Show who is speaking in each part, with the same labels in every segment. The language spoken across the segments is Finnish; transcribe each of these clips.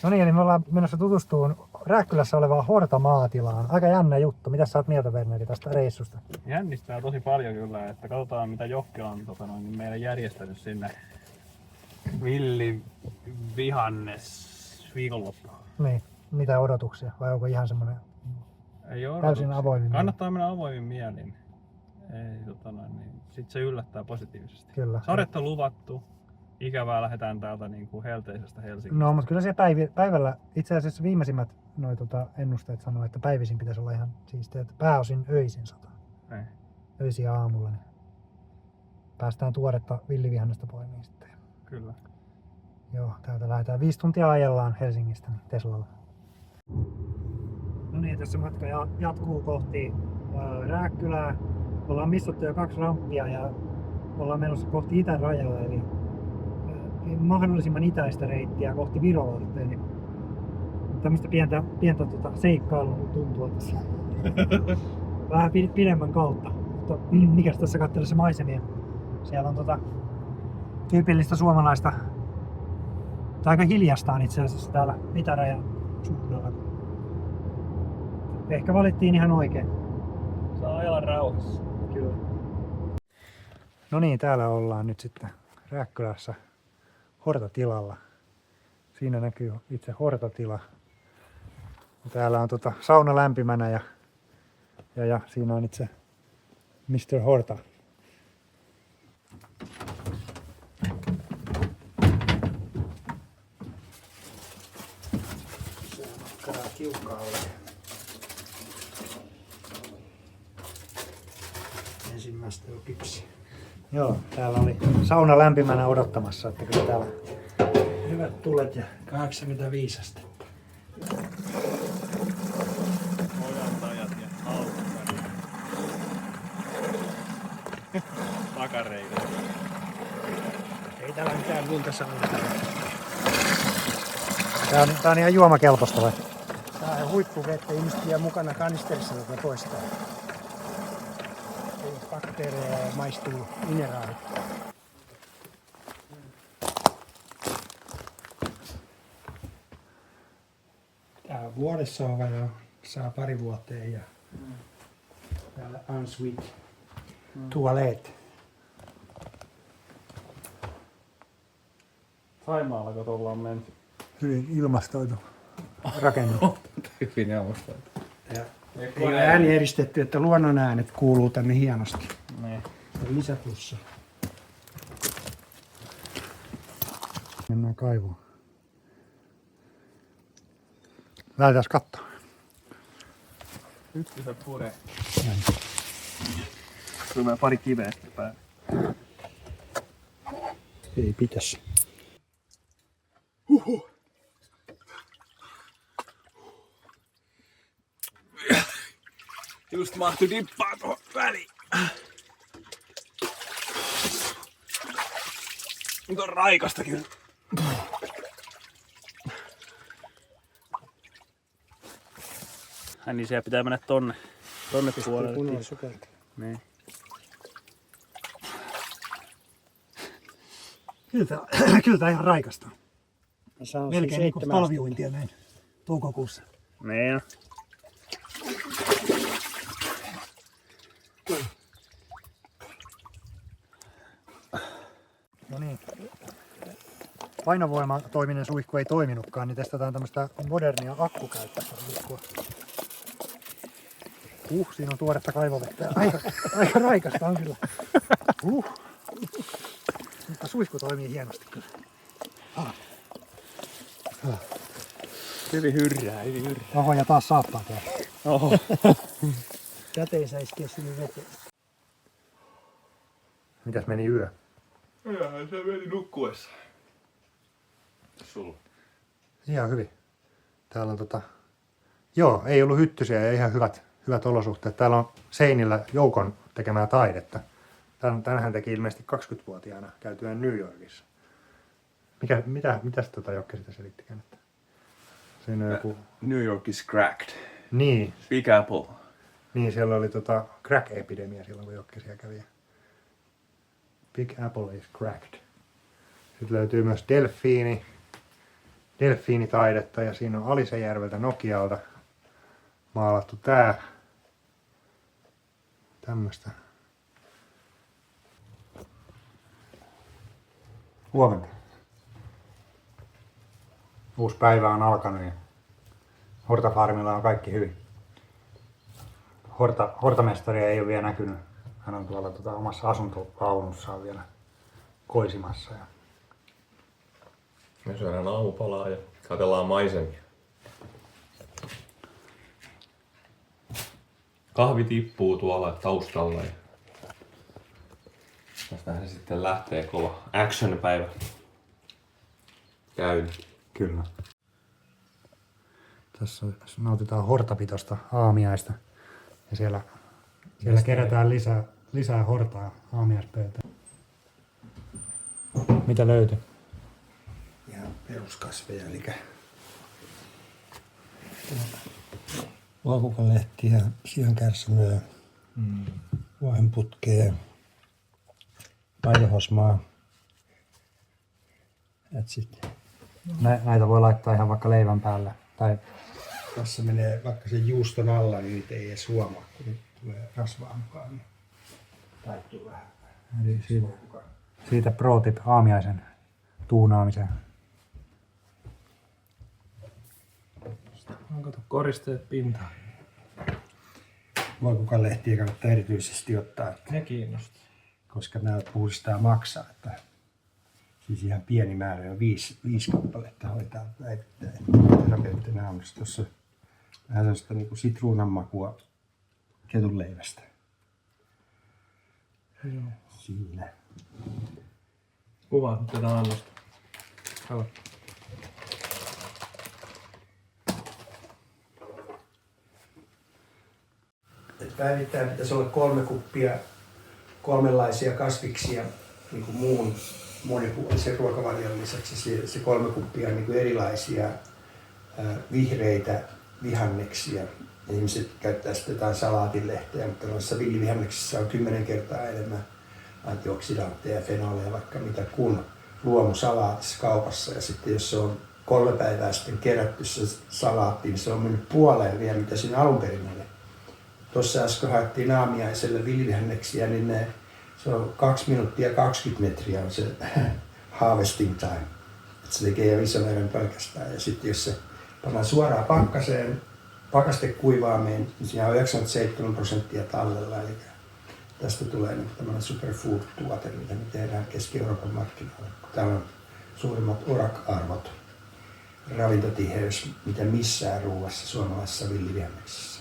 Speaker 1: No niin, eli me ollaan menossa tutustumaan Rääkkylässä olevaan Horta-maatilaan. Aika jännä juttu. Mitä sä oot mieltä, Verneri, tästä reissusta?
Speaker 2: Jännistää tosi paljon kyllä, että katsotaan mitä Jokki on niin meille järjestänyt sinne vihannes viikonloppu.
Speaker 1: Niin, mitä odotuksia? Vai onko ihan semmoinen
Speaker 2: Ei ole
Speaker 1: täysin avoimin?
Speaker 2: Kannattaa mennä avoimin mielin. Ei, niin. Sitten se yllättää positiivisesti.
Speaker 1: Kyllä.
Speaker 2: Sarjetta luvattu. Ikävää lähdetään täältä niin kuin helteisestä Helsingistä.
Speaker 1: No, mutta kyllä se päivällä, itse asiassa viimeisimmät ennusteet sanoo, että päivisin pitäisi olla ihan siistiä, että pääosin öisin sataa.
Speaker 2: Ei.
Speaker 1: Öisin ja aamulla, niin päästään tuoretta villivihannesta poimiin sitten.
Speaker 2: Kyllä.
Speaker 1: Joo, täältä lähdetään 5 tuntia ajellaan Helsingistä niin Teslalla. No niin, tässä matka jatkuu kohti Rääkkylää. Ollaan missattu jo 2 ramppia ja ollaan menossa kohti itärajaa, eli mahdollisimman itäistä reittiä kohti Virolahtea. Niin tämmöistä pientä seikkailua tuntuu tässä. Vähän pidemmän kautta. Mutta mikäs tässä katselessa maisemia? Siellä on tyypillistä suomalaista, tai aika hiljastaan itse asiassa täällä itärajan suunnalla. Ehkä valittiin ihan oikein.
Speaker 2: Saa ajella rauhassa.
Speaker 1: Kyllä. No niin, täällä ollaan nyt sitten Rääkkylässä Hortatilalla. Siinä näkyy itse Hortatila. Täällä on sauna lämpimänä ja siinä on itse Mr. Horta. Se makkaraa kiukkaalle. Ensimmäistä jo kypsi. Joo, täällä oli sauna lämpimänä odottamassa, että kyllä täällä hyvät tulet ja 85 astetta.
Speaker 2: Ojantajat ja haukkarit. Takareita.
Speaker 1: Ei täällä mitään luntasaunaa. Tää on ihan juomakelpoista vai?
Speaker 3: Tää on huippuvettä, ihmiset vie mukana kanisterissa tätä poistaa. Ei ole bakteereja ja maistuu mineraalit. Tää vuodessa on vain saa pari vuoteen ja täällä ensuite toilette.
Speaker 2: Saimaalla kun ollaan menty.
Speaker 1: Hyvin ilmastoitu rakennus.
Speaker 2: Hyvin ilmastoitu.
Speaker 3: Ja ei ole ääni eristetty, että luonnon äänet kuuluu tänne hienosti.
Speaker 2: Niin.
Speaker 3: Lisäplussa.
Speaker 1: Mennään kaivuun. Lähdetään katsoa.
Speaker 2: Yksi se puree. Tulee pari kiveä sitten päälle.
Speaker 3: Ei pitäisi.
Speaker 2: Just mahtui dippaa tuohon väliin. Nyt on raikasta kyllä. Niin siellä pitää mennä tonne puolelle.
Speaker 3: Kunnolla sukeltaa.
Speaker 2: Niin.
Speaker 1: Kyllä tää ihan raikasta.
Speaker 3: Se on
Speaker 1: Melkein niin kuin talviuintia näin toukokuussa.
Speaker 2: Niin.
Speaker 1: No niin. Painovoimatoiminen suihku ei toiminutkaan, niin testataan tämmöistä modernia akkukäyttöistä suihkua. Siinä on tuoretta kaivovettä. Aika raikasta on kyllä. Mutta suihku toimii hienosti kyllä.
Speaker 2: Hyvin hyrrää.
Speaker 1: Oho, ja taas saappaat täällä.
Speaker 2: Oho.
Speaker 3: Käteensä iskee sinne veteen.
Speaker 1: Mitäs meni yö?
Speaker 2: Jaa, se meni nukkuessa. Sulla?
Speaker 1: Ihan hyvin. Täällä on Joo, ei ollut hyttysiä ja ihan hyvät olosuhteet. Täällä on seinillä Joukon tekemää taidetta. Tänähän teki ilmeisesti 20-vuotiaana käytyään New Yorkissa. Mitäs Jokke sitä selittikään? Että siinä on joku...
Speaker 4: New York is cracked.
Speaker 1: Niin.
Speaker 4: Big Apple.
Speaker 1: Niin, siellä oli crack-epidemia silloin, kun Jokke siellä kävi. Big Apple is cracked. Sitten löytyy myös delfiini
Speaker 4: delfiinitaidetta ja siinä on Alisejärveltä Nokialta maalattu tää. Tämmöstä. Huomenta. Uusi päivä on alkanut ja Hortafarmilla on kaikki hyvin. Hortamestaria ei ole vielä näkynyt. Hän on tuolla omassa asuntovaunussaan vielä koisimassa.
Speaker 5: Me syödään aamupalaa ja katsellaan maisemia. Kahvi tippuu tuolla taustalla ja tästähän se sitten lähtee kova action-päivä käyntiin.
Speaker 4: Kyllä. Tässä nautitaan hortapitosta aamiaista ja siellä kerätään lisää hortaa aamiaispöytään. Mitä löytyi?
Speaker 3: Ihan peruskasveja, eli vakukanlehtiä, siankärsämöä, vuohenputkea, maitohosmaa.
Speaker 4: Näitä voi laittaa ihan vaikka leivän päälle. Tai
Speaker 3: Tässä menee vaikka sen juuston alla, niin niitä ei edes huomaa, kun nyt tulee rasvaa mukaan. Niin taittuu vähän.
Speaker 4: eli siitä pro tip aamiaisen tuunaamiseen.
Speaker 2: On kato koristeet pintaan.
Speaker 3: Vakukanlehtiä kannattaa erityisesti ottaa,
Speaker 2: Ne kiinnostaa.
Speaker 3: koska nämä puhdistaa maksaa. Että siis ihan pieni määrä, on 5 kappaletta hoitaa päivittäin. Terapeuttinen aamussa. Tuossa vähän sellaista niin kuin sitruunan makua ketunleivästä. Siinä.
Speaker 2: Kuvaat nyt tätä annosta. Kato.
Speaker 3: Et päivittäin pitäisi olla 3 kuppia kolmenlaisia kasviksia niin kuin muun monipuolisen ruokavalion lisäksi. Se 3 kuppia on niin kuin erilaisia vihreitä vihanneksia. Ihmiset käyttää sitten jotain salaatinlehteä, mutta noissa villivihanneksissa on 10 kertaa enemmän antioksidantteja, fenoleja, vaikka mitä kuin luomusalaatissa kaupassa. Ja sitten jos se on 3 päivää sitten kerätty se salaatti, niin se on mennyt puoleen vielä, mitä siinä alun perin oli. Tuossa äsken haettiin aamiaiselle villivihanneksia, niin se on 2 minuuttia 20 metriä on se harvesting time. Et se tekee jo ison erän pelkästään. Ja sitten jos se pannaan suoraan pakkaseen, pakastekuivaameen, niin siinä on 97% tallella. Eli tästä tulee niin tämmöinen superfood-tuote, mitä me tehdään Keski-Euroopan markkinoilla. Täällä on suurimmat URAC-arvot, ravintotiheys, mitä missään ruuassa suomalaisessa villivihanneksissa.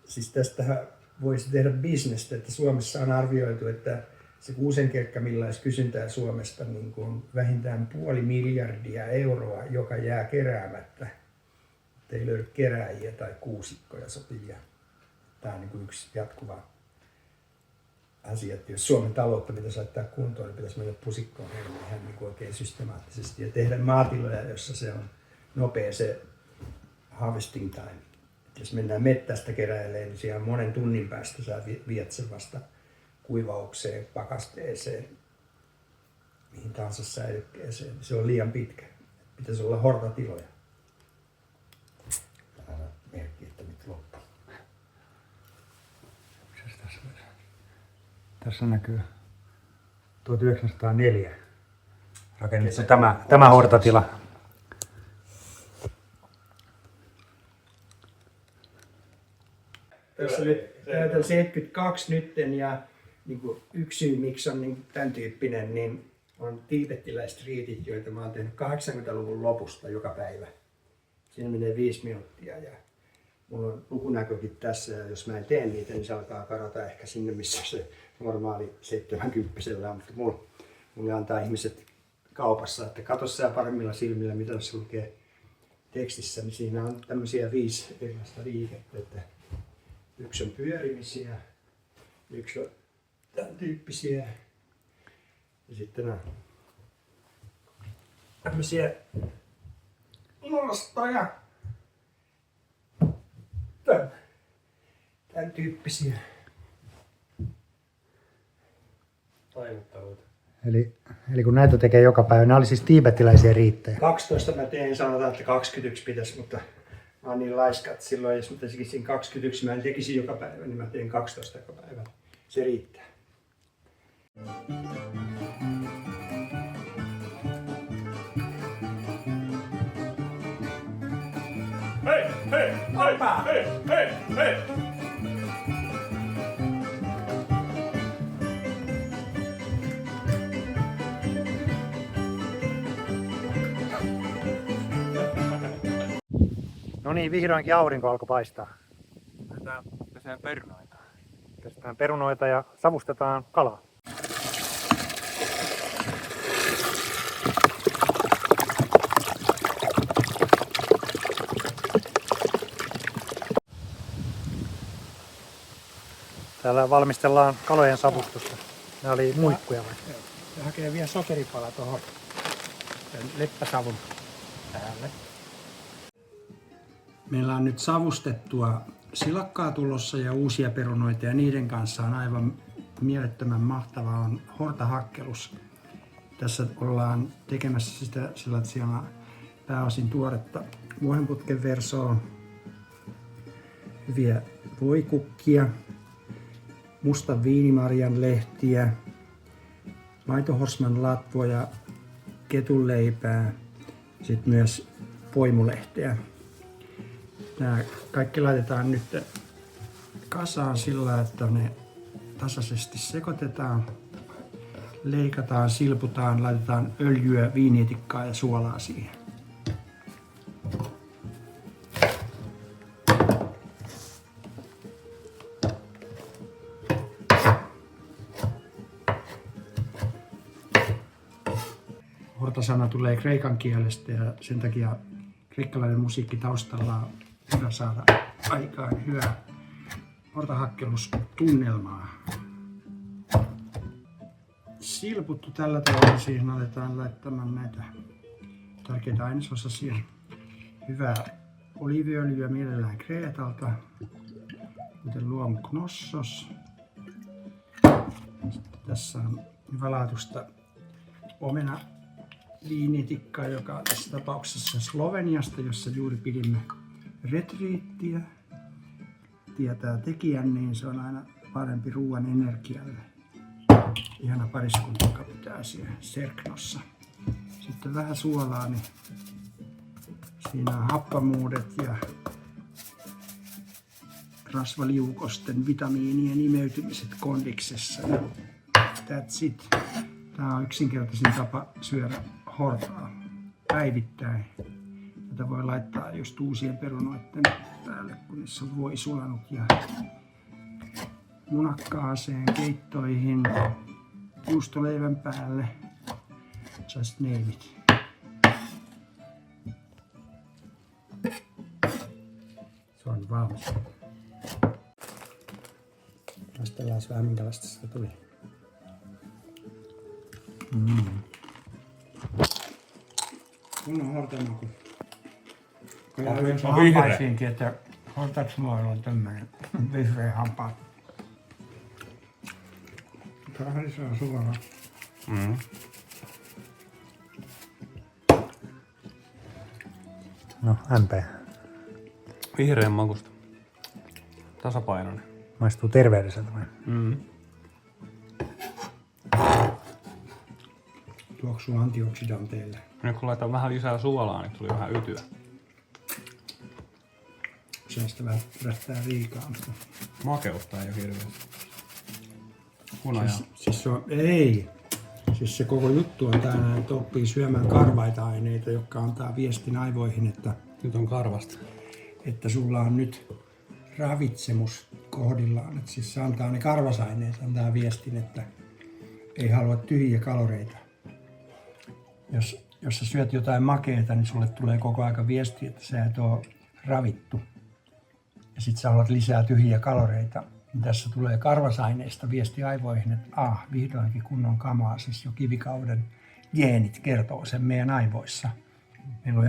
Speaker 3: Siis tästä voisi tehdä bisnestä, että Suomessa on arvioitu, että se kuusenkerkka, millä olisi kysyntää Suomesta, niin kuin vähintään 500 miljardia euroa, joka jää keräämättä. Että ei löydy kerääjiä tai kuusikkoja sopivia. Tämä on niin kuin yksi jatkuva asia, että jos Suomen taloutta pitäisi laittaa kuntoon, niin pitäisi mennä pusikkoon ihan niin kuin oikein systemaattisesti ja tehdä maatiloja, jossa se on nopea se harvesting time. Jos mennään mettästä keräilemään, niin siellä monen tunnin päästä saa viet sen vasta kuivaukseen, pakasteeseen, mihin tahansa säilykkeeseen. Se on liian pitkä. Pitäisi olla hortatiloja. Täällä on merkki, että nyt loppuu.
Speaker 4: Tässä näkyy 1904 rakennettu tämä hortatila.
Speaker 3: Tässä nyt näytän 72 nytten ja niin kuin yksi syy, miksi on niin tämän tyyppinen, niin on tiibettiläistriitit, joita mä oon tehnyt 80-luvun lopusta joka päivä. Siinä menee 5 minuuttia ja mulla on lukunäkökin tässä ja jos mä en tee niitä, niin se alkaa karata ehkä sinne, missä se normaali 70-kymppisellä on. Mutta mulle antaa ihmiset kaupassa, että katso sä paremmilla silmillä, mitä tässä lukee tekstissä, niin siinä on tämmöisiä 5 erilaista liikettä. Että yksi on pyörimisiä, yksi on tämän tyyppisiä ja sitten on tämmöisiä nostoja, tämän tyyppisiä.
Speaker 2: Taivutteluita.
Speaker 4: Eli kun näitä tekee joka päivä, nämä oli siis tiibetiläisiä riittejä.
Speaker 3: 12 mä teen, sanotaan, että 21 pitäisi, mutta mä oon niin laiska, että silloin jos mä tekisin 21, mä en tekisi joka päivä, niin mä teen 12 joka päivä. Se riittää.
Speaker 5: Hei, hei, hei, hei, hei, hei!
Speaker 4: No niin, vihdoinkin aurinko alkoi paistaa.
Speaker 2: Pesään perunoita.
Speaker 4: Pestetään perunoita ja savustetaan kalaa. Täällä valmistellaan kalojen savustusta. Nämä oli muikkuja vai?
Speaker 3: Ja hakee vielä sokeripala tuohon leppäsavun päälle. Meillä on nyt savustettua silakkaa tulossa ja uusia perunoita ja niiden kanssa on aivan mielettömän mahtavaa on hortahakkelus. Tässä ollaan tekemässä sitä sillä, että siellä on pääosin tuoretta vuohenputken versoa, hyviä voikukkia, mustan viinimarjan lehtiä, maitohorsman latvoja, ketunleipää, sitten myös poimulehteä. Nämä kaikki laitetaan nyt kasaan sillä, että ne tasaisesti sekoitetaan, leikataan, silputaan, laitetaan öljyä, viinietikkaa ja suolaa siihen. Hortasana tulee kreikan kielestä ja sen takia kreikkalainen musiikki taustalla on hyvä saada aikaan hyvää hortahakkelustunnelmaa. Silputtu tällä tavalla, siihen aletaan laittamaan näitä tärkeitä ainesosasia. Hyvää oliiviöljyä mielellään Kreetalta, kuten luomuknossos. Sitten tässä on hyvälaatuista omena viinietikkaa, joka on tässä tapauksessa Sloveniasta, jossa juuri pidimme retriittiä. Tietää tekijän, niin se on aina parempi ruoan energialle. Ihana pariskunta, joka pitää siellä Serknossa. Sitten vähän suolaa, niin siinä on happamuudet ja rasvaliukosten vitamiinien imeytymiset kondiksessa. That's it. Tämä on yksinkertaisin tapa syödä hortaa päivittäin. Tätä voi laittaa just uusien perunoiden päälle, kun niissä on voi sulanut ja munakkaaseen, keittoihin, juustoleivän päälle, just name it. Se on valmis. Maistellaan vähän minkälaista sitä tuli. Kunnon hortamaku.
Speaker 4: Se on hampaisiinkin, että hortatsmoilla on tämmöinen vihreä hampaat.
Speaker 3: Vähän se on suolaa.
Speaker 4: No, MP.
Speaker 2: Vihreän makusta. Tasapainoinen.
Speaker 4: Maistuu terveelliseltä vai?
Speaker 3: Tuoksuu antioksidanteille.
Speaker 2: Nyt kun laitan vähän lisää suolaa, niin tuli vähän ytyä.
Speaker 3: Sellaista vähän prästää liikaa. Mutta...
Speaker 2: Makeuttaa jo hirveästi. Hunajaa.
Speaker 3: Siis se on, ei. Siis se koko juttu on täällä, että oppii syömään karvaita aineita, jotka antaa viestin aivoihin, että
Speaker 2: Nyt on karvasta.
Speaker 3: että sulla on nyt ravitsemus kohdillaan. Että siis se antaa ne karvasaineet, antaa viestin, että ei halua tyhjiä kaloreita. Jos sä syöt jotain makeeta, niin sulle tulee koko aika viesti, että sä et ole ravittu. Ja sit sä haluat lisää tyhjiä kaloreita. Niin tässä tulee karvasaineista viesti aivoihin, että vihdoinkin kunnon kamaa, siis jo kivikauden geenit kertoo sen meidän aivoissa. Meillä on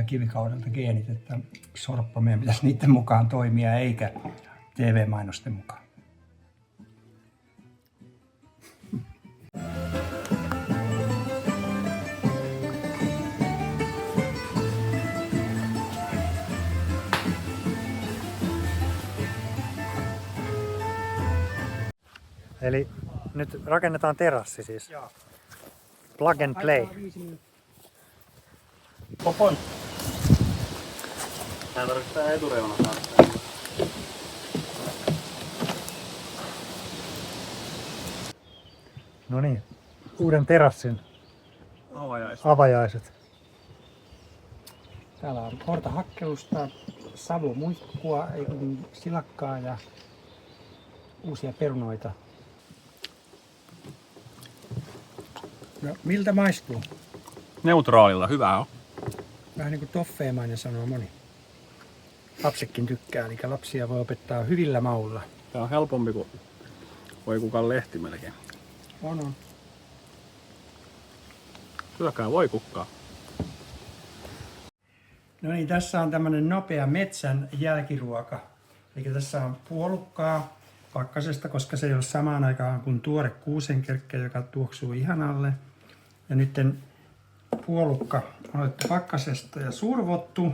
Speaker 3: 95% kivikaudelta geenit, että sorppa meidän pitäisi niiden mukaan toimia, eikä TV-mainosten mukaan.
Speaker 1: Eli nyt rakennetaan terassi siis.
Speaker 3: Joo.
Speaker 1: Plug and play.
Speaker 2: Popon. Tää tarvitsee etureuna saada.
Speaker 1: No niin, uuden terassin avajaiset.
Speaker 6: Täällä on hortahakkelusta, savumuikkua, silakkaa ja uusia perunoita. No, miltä maistuu?
Speaker 2: Neutraalilla, hyvää on.
Speaker 6: Vähän niin kuin toffeemainen sanoo moni. Lapsetkin tykkää, eli lapsia voi opettaa hyvillä maulla.
Speaker 2: Tää on helpompi kuin voikukan lehti melkein.
Speaker 6: On.
Speaker 2: Syökää voikukkaa.
Speaker 6: No niin, tässä on tämmönen nopea metsän jälkiruoka. Eli tässä on puolukkaa pakkasesta, koska se ei ole samaan aikaan kuin tuore kuusenkerkkä, joka tuoksuu ihanalle. Ja nyt puolukka on otettu pakkasesta ja survottu.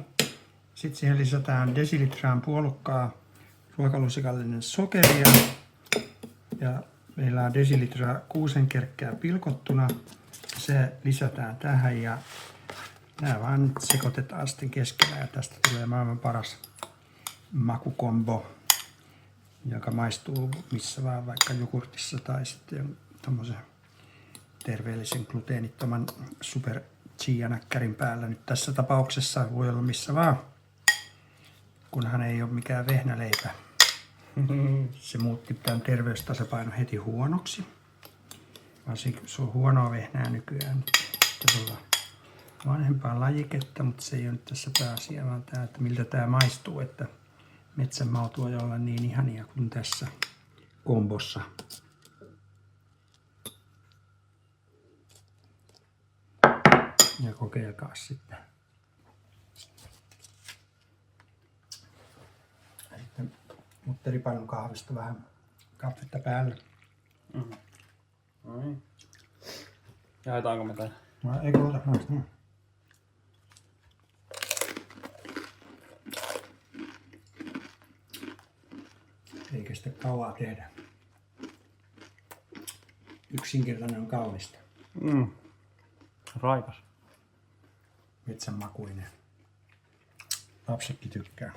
Speaker 6: Sitten siihen lisätään desilitraan puolukkaa, ruokalusikallinen sokeria. Ja meillä on desilitra kuusenkerkkää pilkottuna. Se lisätään tähän ja nämä vaan nyt sekoitetaan sitten keskenään ja tästä tulee maailman paras makukombo, joka maistuu missä vaan, vaikka jogurtissa tai sitten tommosen terveellisen gluteenittoman super chia-näkkärin päällä. Nyt tässä tapauksessa voi olla missä vaan, kunhan ei ole mikään vehnäleipä. Se muutti tämän terveystasapainon heti huonoksi. Varsinkin se on huonoa vehnää nykyään. Tässä on vanhempaa lajiketta, mutta se ei ole nyt tässä pääasia, vaan tämä, että miltä tämä maistuu, että metsän maut voi olla niin ihania kuin tässä kombossa. Ja kokeilkaa sitten. Ja sitten mutteripannun kahvista vähän kahvetta päälle.
Speaker 2: No niin. Jaetaanko me tän?
Speaker 6: No, eikö ota noista? Eikä sitä kauaa tehdä. Yksinkertainen on kaunista.
Speaker 2: Raikas.
Speaker 6: Metsänmakuinen. Lapsetkin tykkää.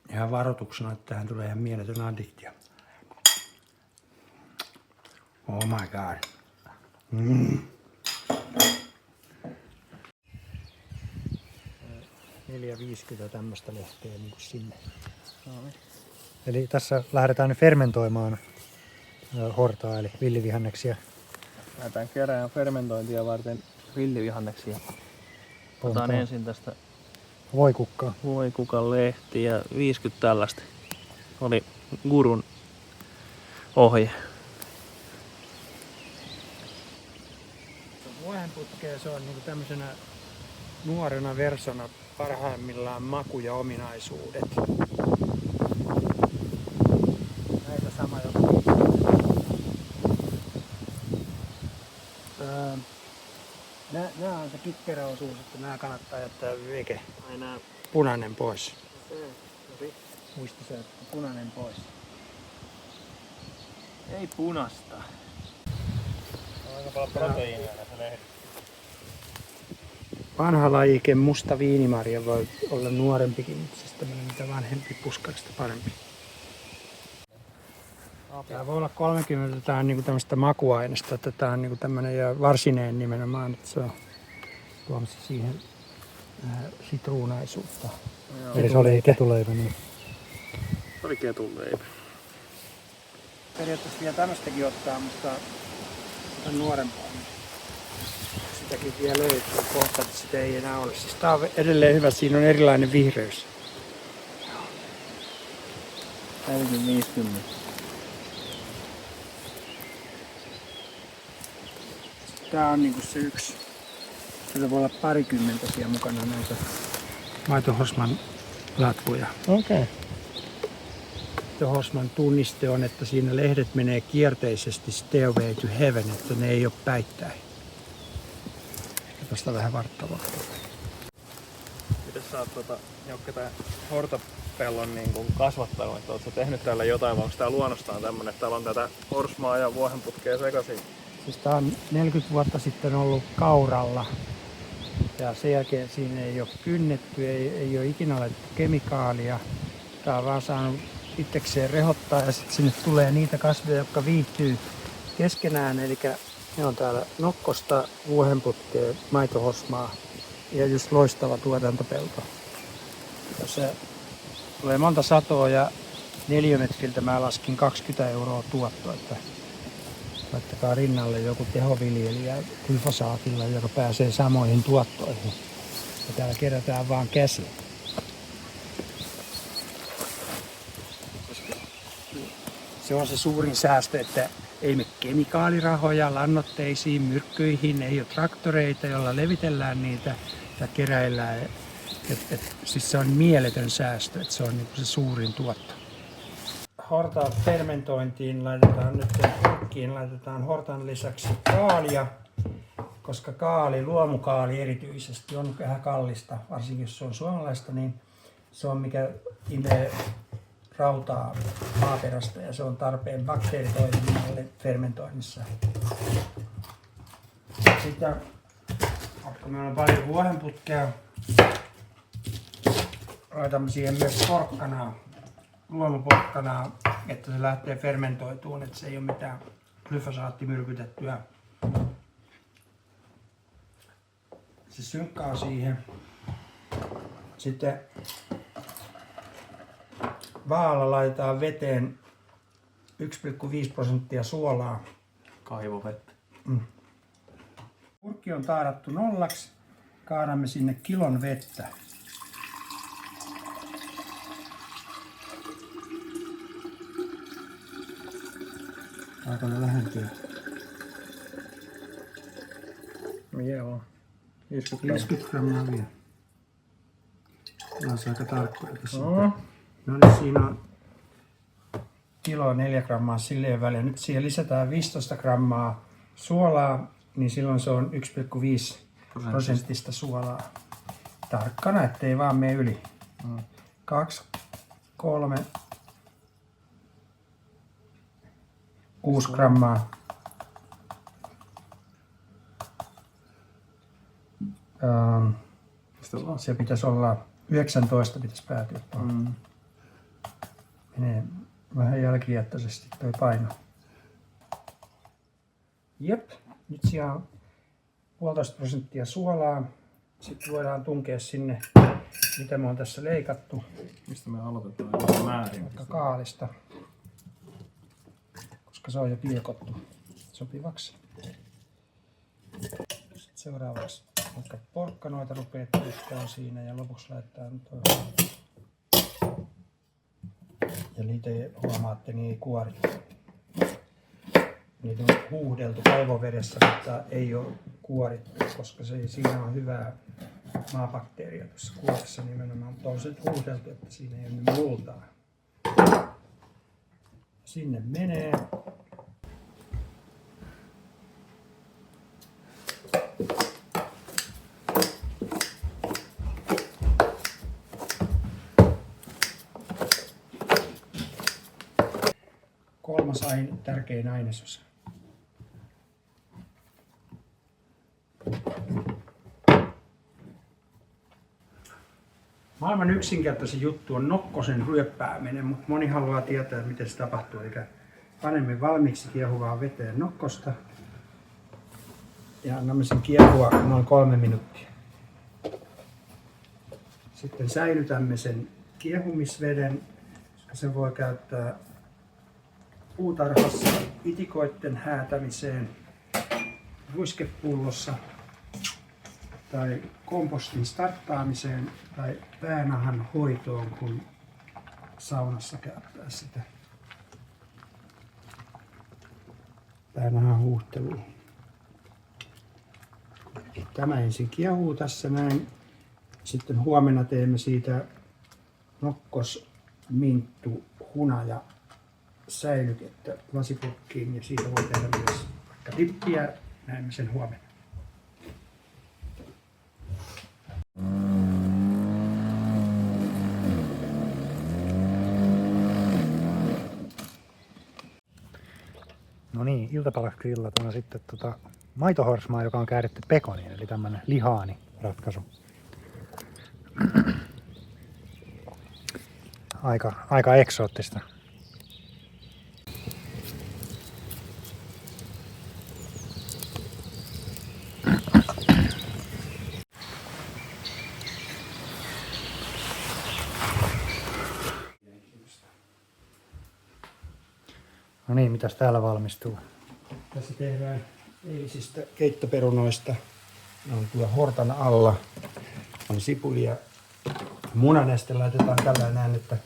Speaker 6: Ihan varoituksena, että tähän tulee ihan mieletön addiktio. Oh my god. 4,50 tämmöistä lehteä niin kuin sinne.
Speaker 1: Eli tässä lähdetään nyt fermentoimaan hortaa eli villivihanneksia.
Speaker 2: Lähdetään kerään fermentointia varten villivihanneksia. Otan ensin tästä
Speaker 1: Voikukkaa.
Speaker 2: voikukan lehti ja 50 tällaista. Oli gurun ohje.
Speaker 6: Vuohenputkea se on niin kuin tämmöisenä nuorena versiona parhaimmillaan maku ja ominaisuudet. Näitä samoja. Nää on se kitkerä osuus, että nää kannattaa jättää veke.
Speaker 2: Aina
Speaker 6: Punainen pois. Muista se, että punainen pois.
Speaker 2: ei punasta. Aika paljon proteiinia näissä lehdissä.
Speaker 6: Vanha lajike musta viinimarja voi olla nuorempikin, mutta siis tämmönen mitä vanhempi puskarista parempi. Tää voi olla 30, tää on niinku tämmöistä makuaineesta, että tää on niinku tämmönen ja varsineen nimenomaan, että se on tuomassa siihen sitruunaisuutta.
Speaker 1: Eli se oli ketuleipä. Niin.
Speaker 2: Se oli ketunleipä.
Speaker 6: Periaatteessa vielä tämmöstäkin ottaa, mutta on nuorempaa. Sitäkin vielä löytyy kohta, että sitä ei enää ole. Siis tää on edelleen hyvä, siinä on erilainen vihreys.
Speaker 2: 50.
Speaker 6: Tää on niinku se yksi. Siellä voi olla parikymmentä siellä mukana näitä maitohorsman latvuja.
Speaker 2: Okei.
Speaker 6: Maitohorsman tunniste on, että siinä lehdet menee kierteisesti stairway to heaven, että ne ei ole päittäin. Ehkä tästä vähän varttavaa.
Speaker 2: Mitäs sä oot Jokke tää hortapellon niin kuin kasvattanut, että oot sä tehnyt täällä jotain, vai onko tää luonnostaan tämmönen, että täällä on tätä horsmaa ja vuohenputkea sekaisin?
Speaker 6: Siis tää on 40 vuotta sitten ollut kauralla ja sen jälkeen siinä ei ole kynnetty, ei ole ikinä laitettu kemikaalia. Tää on vaan saanut itsekseen rehottaa ja sitten sinne tulee niitä kasveja, jotka viihtyy keskenään. Eli ne on täällä nokkosta, vuohenputkea, maitohorsmaa ja just loistava tuotantopelto. Ja se tulee monta satoa ja neliömetriltä mä laskin 20 € tuotto, että laittakaa rinnalle joku tehoviljelijä glyfosaatilla, joka pääsee samoihin tuottoihin. Ja täällä kerätään vaan käsin. Se on se suurin säästö, että ei me kemikaalirahoja lannoitteisiin, myrkkyihin, ei ole traktoreita, joilla levitellään niitä ja keräillään. Siis se on mieletön säästö, että se on niin se suurin tuotto. Hortan fermentointiin laitetaan nyt purkkiin, laitetaan hortan lisäksi kaalia, koska luomukaali erityisesti on vähän kallista, varsinkin jos se on suomalaista, niin se on mikä imee rautaa maaperästä ja se on tarpeen bakteeritoiminnalle fermentoinnissa. Sitten, kun meillä on paljon vuohenputkea, laitamme siihen myös porkkanaa, luomuporkkanaa, että se lähtee fermentoitumaan, että se ei ole mitään glyfosaattimyrkytettyä. Se synkkaa siihen. Sitten vaalla laitetaan veteen 1,5% suolaa.
Speaker 2: Kaivovettä.
Speaker 6: Purkki on taarattu nollaksi. Kaadamme sinne kilon vettä. Aika ne lähentyy.
Speaker 2: Joo.
Speaker 6: 50 grammaa vielä. Tämä on aika tarkkoja tässä. No niin, siinä on kilo 4 grammaa silleen väliä. Nyt siihen lisätään 15 grammaa suolaa, niin silloin se on 1,5% suolaa. Tarkkana, ettei vaan mene yli. 2, 3, 6 grammaa. Se pitäisi olla 19, pitäisi päätyä. Menee vähän jälkijättöisesti toi paino. Jep, nyt siellä on 1,5% suolaa. Sitten voidaan tunkea sinne, mitä me on tässä leikattu.
Speaker 2: Mistä me aloitetaan määrin?
Speaker 6: Vaikka kaalista, koska se on jo pilkottu sopivaksi. Sitten seuraavaksi vaikka porkkanoita rupeaa tykkään siinä ja lopuksi laittaa toi. Ja niitä huomaatte, niin ei kuorittu. Niitä on huuhdeltu kaivovedessä, mutta ei ole kuorittu, koska siinä on hyvää maabakteeria tuossa kuoressa nimenomaan. Mutta on se huuhdeltu, että siinä ei ole multaa. Sinne menee. Kolmas tärkein ainesosa. Maailman yksinkertaisin juttu on nokkosen ryöppääminen, mutta moni haluaa tietää, miten se tapahtuu. Eli panemme valmiiksi kiehuvaa veteen nokkosta ja annamme sen kiehua noin 3 minuuttia. Sitten säilytämme sen kiehumisveden, koska sen voi käyttää puutarhassa itikoiden häätämiseen, ruiskepullossa tai kompostin starttaamiseen tai päänahan hoitoon, kun saunassa käyttää sitä päänahan huuhteluun. Tämä ensin kiehuu tässä näin. Sitten huomenna teemme siitä nokkos, minttu, hunaja säilykettä lasipurkkiin ja siitä voi tehdä myös vaikka dippiä. Näemme sen huomenna.
Speaker 1: No niin, iltapalaksi grillataan sitten maitohorsmaa, joka on kääritty pekoniin, eli tämmönen lihaani ratkaisu. Aika eksoottista. No niin, mitäs täällä valmistuu?
Speaker 6: Tässä tehdään eilisistä keittoperunoista. Ne on tuolla hortan alla. On sipulia. Munaneste laitetaan tällä näin, että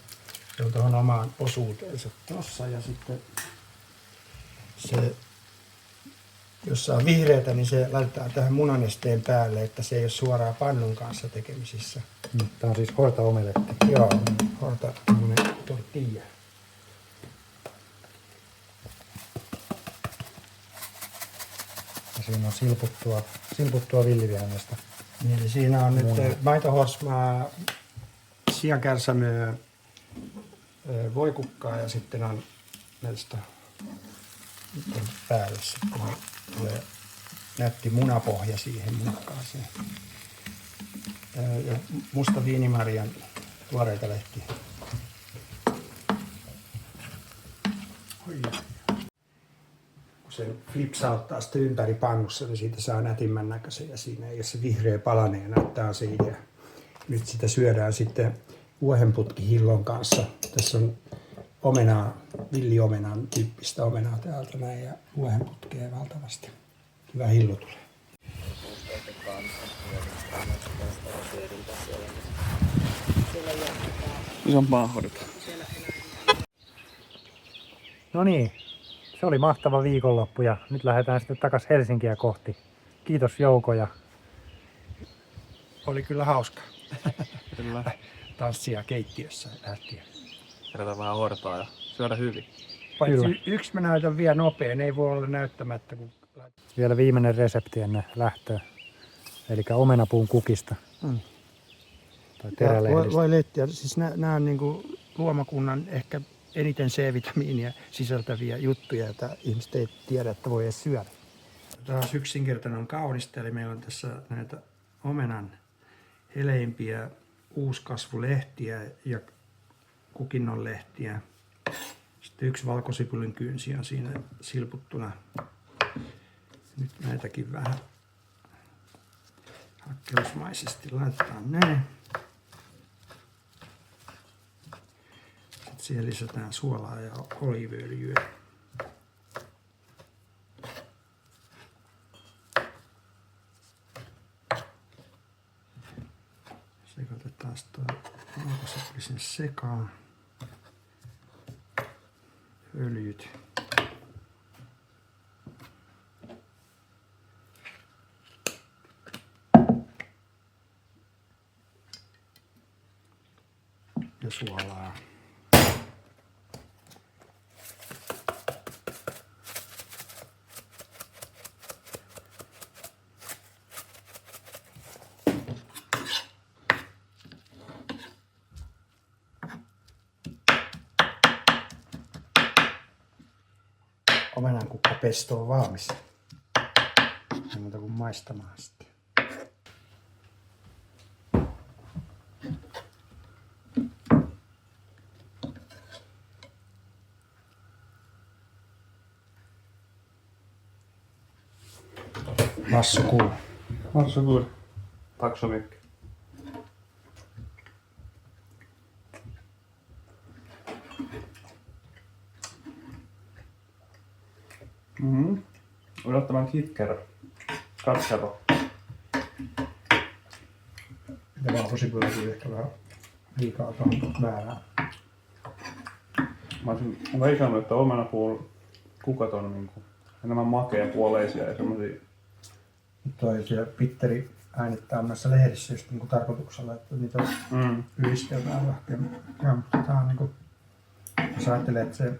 Speaker 6: se on tuohon omaan osuuteensa tossa. Ja sitten se, jos on vihreätä, niin se laitetaan tähän munanesteen päälle, että se ei ole suoraan pannun kanssa tekemisissä.
Speaker 1: Tää on siis horta-omeletti.
Speaker 6: Joo, horta tortilla.
Speaker 1: Ja siinä on silputtua villivihanesta.
Speaker 6: Niin, eli siinä on nyt maitohorsmaa, siankärsämöä, voikukkaa ja sitten on näistä päälle sitten tulee nätti munapohja siihen munakkaaseen. Ja musta viinimarjan tuoreita lehtiä. Kun se flipsauttaa sitten ympäri pannussa, niin siitä saa nätimmän näköisen ja siinä ei ole se vihreä palanen ja näyttää se idea. Nyt sitä syödään sitten vuohenputkihillon kanssa. Tässä on omenaa, villiomenan tyyppistä omenaa täältä näin ja vuohenputkea valtavasti. Hyvä hillo tulee.
Speaker 2: Isompaa hoidetaan.
Speaker 1: No niin, se oli mahtava viikonloppu ja nyt lähdetään sitten takaisin Helsinkiä kohti. Kiitos Jouko ja
Speaker 6: Oli kyllä hauska.
Speaker 2: Kyllä.
Speaker 6: Tanssia keittiössä lähtien.
Speaker 2: Kerätään vähän hortaa ja syödä hyvin.
Speaker 6: Paitsi yksi mä näytän vielä nopeen, ei voi olla näyttämättä. Kun...
Speaker 1: vielä viimeinen resepti ennen lähtöä. Eli omenapuun kukista. Tai terälehdistä.
Speaker 6: Voi lettiä. Siis nämä on niinku luomakunnan ehkä eniten C-vitamiinia sisältäviä juttuja, joita ihmiset ei tiedä, että voi edes syödä. Taas yksinkertainen on kaunista, eli meillä on tässä näitä omenan heleimpiä uuskasvulehtiä ja kukinnon lehtiä. Sitten yksi valkosipulin kynsi on siinä silputtuna. Nyt näitäkin vähän hakkeusmaisesti laitetaan näin. Sitten siihen lisätään suolaa ja oliiviöljyä. Sekoitetaan tuo valkosipulisen sekaan. Öljyt. Ja suolaa. Omenankukkapesto on valmis. Ei muuta kuin maistamaan sitten. Varsågod.
Speaker 2: Varsågod. Tack så mycket. Odottamaan katkero.
Speaker 6: Ja valkosipulikin ehkä vähän liikaa tuohon väärään.
Speaker 2: Mä olisin veikannut, että omenapuun kukat on niinku enemmän makeapuoleisia ja semmosia.
Speaker 6: Toi siellä Pitteri äänittää myös lehdissä just niinku tarkoituksella, että niitä on yhdistelmää vähän. Tää on niinku, jos ajattelee, että se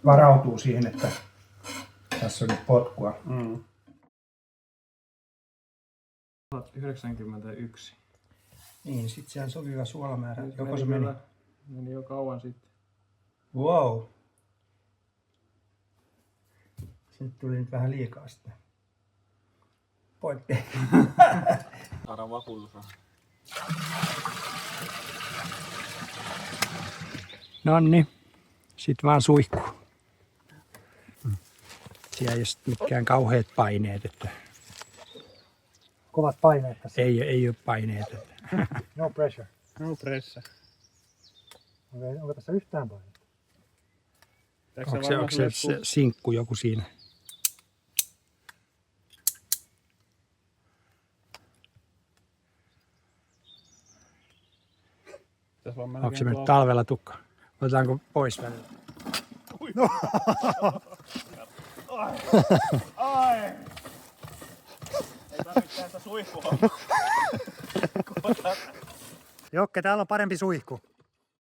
Speaker 6: varautuu siihen, että tässä on nyt potkua.
Speaker 2: 91.
Speaker 6: Niin, sit siellä on sopiva suolamäärä.
Speaker 2: Joko se meni jo kauan sitten.
Speaker 6: Wow. Sitten tuli nyt vähän liikaa sitä. Poikki.
Speaker 2: Saadaan vakuutusraha.
Speaker 6: Nonni, sit vaan suihku. Siellä ei ole mitkään kauheat paineet, että
Speaker 1: Kovat paineet tässä.
Speaker 6: ei ole paineet. Että.
Speaker 1: No pressure.
Speaker 2: No pressa.
Speaker 1: Onko tässä yhtään painetta?
Speaker 6: Onko se sinkku joku siinä? Onko se mennyt talvella tukka? Otetaanko pois välillä?
Speaker 2: Ai! Ei tarvitse sitä suihkua.
Speaker 1: Jokke, täällä on parempi suihku.